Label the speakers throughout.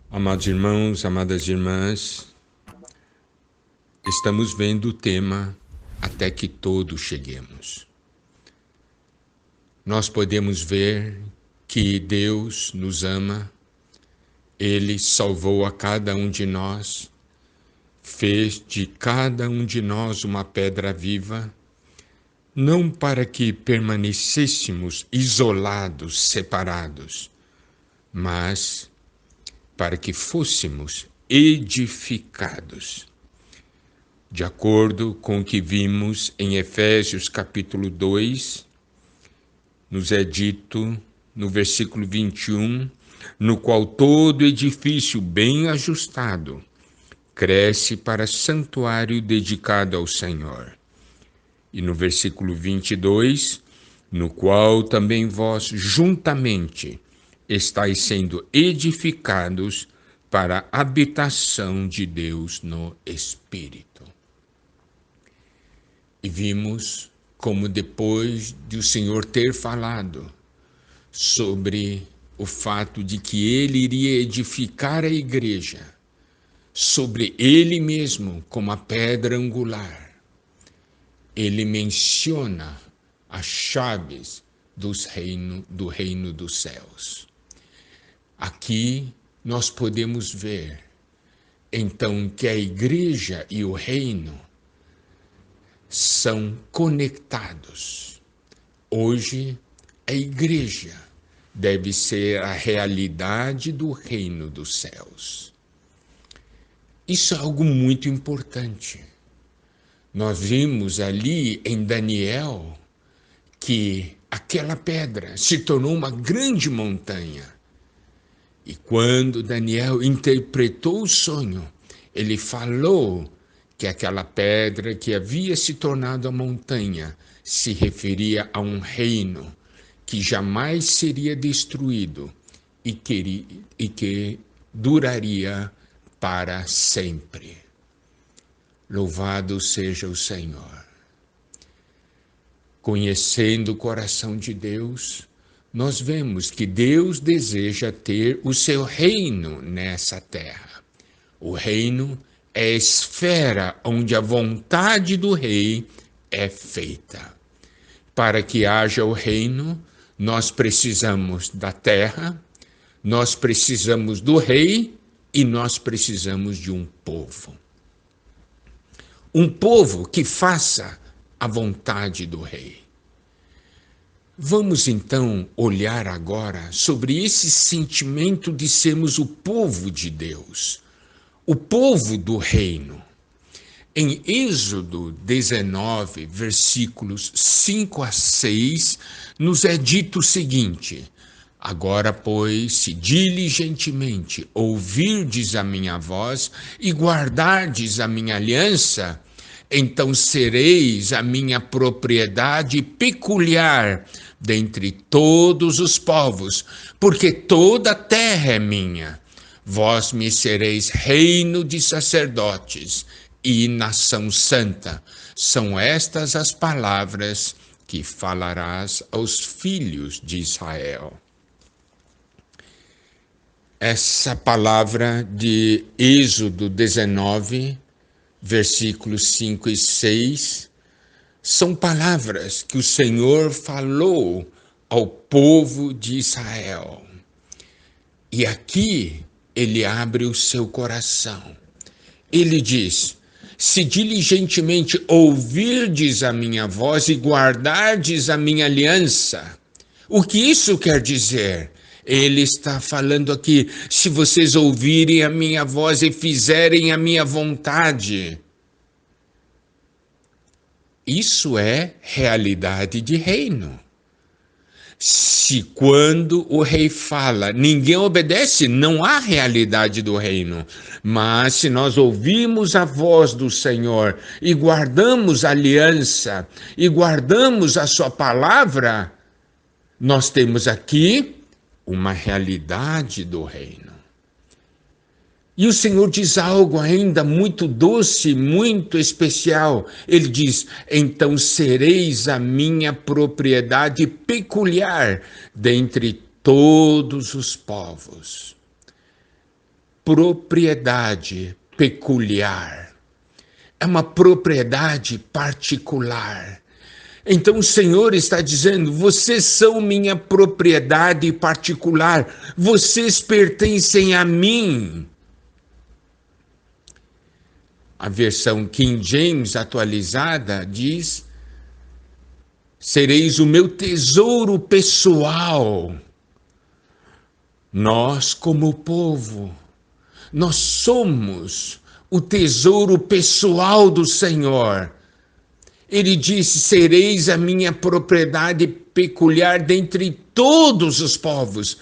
Speaker 1: Amados irmãos, amadas irmãs, estamos vendo o tema Até que todos cheguemos. Nós podemos ver que Deus nos ama, Ele salvou a cada um de nós, fez de cada um de nós uma pedra viva, não para que permanecêssemos isolados, separados, mas para que fôssemos edificados. De acordo com o que vimos em Efésios capítulo 2, nos é dito no versículo 21, no qual todo edifício bem ajustado cresce para santuário dedicado ao Senhor. E no versículo 22, no qual também vós juntamente estáis sendo edificados para a habitação de Deus no Espírito. E vimos como depois de o Senhor ter falado sobre o fato de que Ele iria edificar a igreja, sobre Ele mesmo como a pedra angular, Ele menciona as chaves do reino dos céus. Aqui nós podemos ver, então, que a igreja e o reino são conectados. Hoje, a igreja deve ser a realidade do reino dos céus. Isso é algo muito importante. Nós vimos ali em Daniel que aquela pedra se tornou uma grande montanha. E quando Daniel interpretou o sonho, ele falou que aquela pedra que havia se tornado a montanha se referia a um reino que jamais seria destruído e que duraria para sempre. Louvado seja o Senhor. Conhecendo o coração de Deus, nós vemos que Deus deseja ter o seu reino nessa terra. O reino é a esfera onde a vontade do rei é feita. Para que haja o reino, nós precisamos da terra, nós precisamos do rei e nós precisamos de um povo. Um povo que faça a vontade do rei. Vamos então olhar agora sobre esse sentimento de sermos o povo de Deus, o povo do reino. Em Êxodo 19, versículos 5 a 6, nos é dito o seguinte: agora, pois, se diligentemente ouvirdes a minha voz e guardardes a minha aliança, então sereis a minha propriedade peculiar dentre todos os povos, porque toda a terra é minha. Vós me sereis reino de sacerdotes e nação santa. São estas as palavras que falarás aos filhos de Israel. Essa palavra de Êxodo 19, versículos 5 e 6, são palavras que o Senhor falou ao povo de Israel. E aqui ele abre o seu coração. Ele diz: se diligentemente ouvirdes a minha voz e guardardes a minha aliança. O que isso quer dizer? Ele está falando aqui, se vocês ouvirem a minha voz e fizerem a minha vontade. Isso é realidade de reino. Se quando o rei fala, ninguém obedece, não há realidade do reino. Mas se nós ouvirmos a voz do Senhor e guardamos a aliança e guardamos a sua palavra, nós temos aqui uma realidade do reino. E o Senhor diz algo ainda muito doce, muito especial. Ele diz: então sereis a minha propriedade peculiar dentre todos os povos. propriedade peculiar, é uma propriedade particular. Então o Senhor está dizendo: vocês são minha propriedade particular, vocês pertencem a mim. A versão King James atualizada diz: sereis o meu tesouro pessoal. Nós, como povo, nós somos o tesouro pessoal do Senhor. Ele disse: sereis a minha propriedade peculiar dentre todos os povos.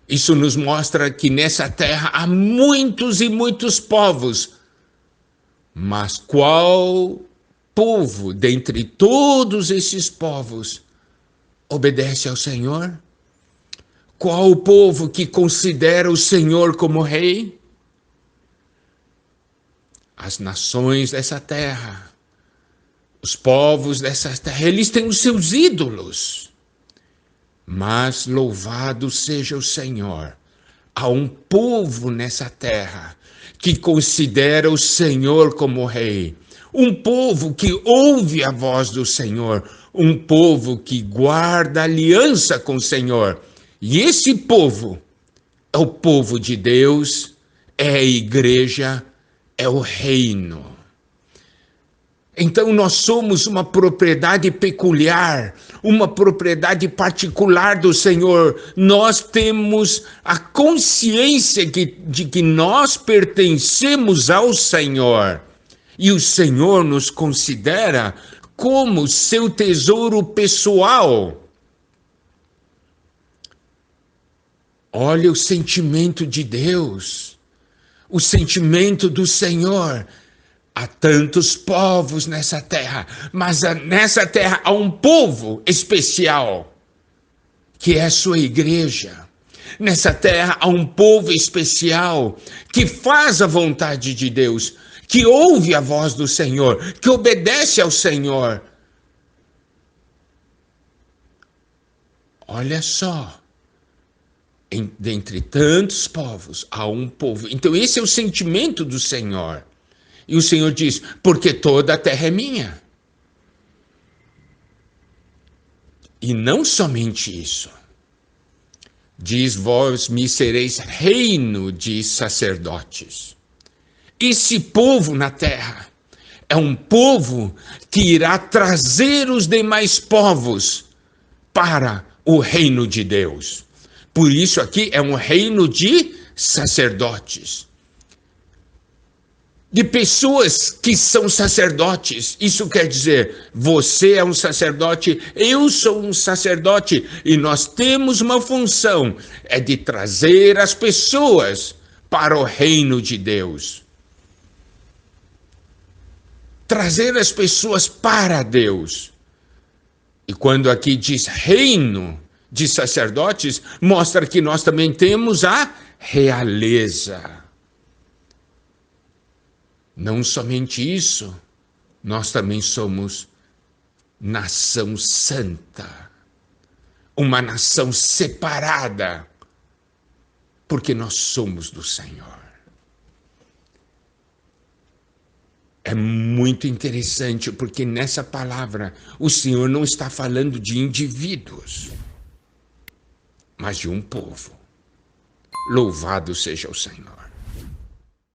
Speaker 1: Isso nos mostra que nessa terra há muitos e muitos povos. Mas qual povo dentre todos esses povos obedece ao Senhor? Qual o povo que considera o Senhor como rei? As nações dessa terra, os povos dessa terra, eles têm os seus ídolos. Mas louvado seja o Senhor, há um povo nessa terra que considera o Senhor como rei. Um povo que ouve a voz do Senhor, um povo que guarda aliança com o Senhor. E esse povo é o povo de Deus, é a igreja, é o reino. Então nós somos uma propriedade peculiar, uma propriedade particular do Senhor. Nós temos a consciência de que nós pertencemos ao Senhor. E o Senhor nos considera como seu tesouro pessoal. Olha o sentimento de Deus, o sentimento do Senhor. Há tantos povos nessa terra, mas nessa terra há um povo especial, que é a sua igreja. Nessa terra há um povo especial, que faz a vontade de Deus, que ouve a voz do Senhor, que obedece ao Senhor. Olha só, dentre tantos povos, há um povo. Então esse é o sentimento do Senhor. E o Senhor diz: porque toda a terra é minha. E não somente isso. Diz: vós me sereis reino de sacerdotes. Esse povo na terra é um povo que irá trazer os demais povos para o reino de Deus. Por isso aqui é um reino de sacerdotes. De pessoas que são sacerdotes. Isso quer dizer, você é um sacerdote, eu sou um sacerdote, e nós temos uma função, é de trazer as pessoas para o reino de Deus. Trazer as pessoas para Deus. E quando aqui diz reino de sacerdotes, mostra que nós também temos a realeza. Não somente isso, nós também somos nação santa, uma nação separada, porque nós somos do Senhor. É muito interessante, porque nessa palavra o Senhor não está falando de indivíduos, mas de um povo. Louvado seja o Senhor.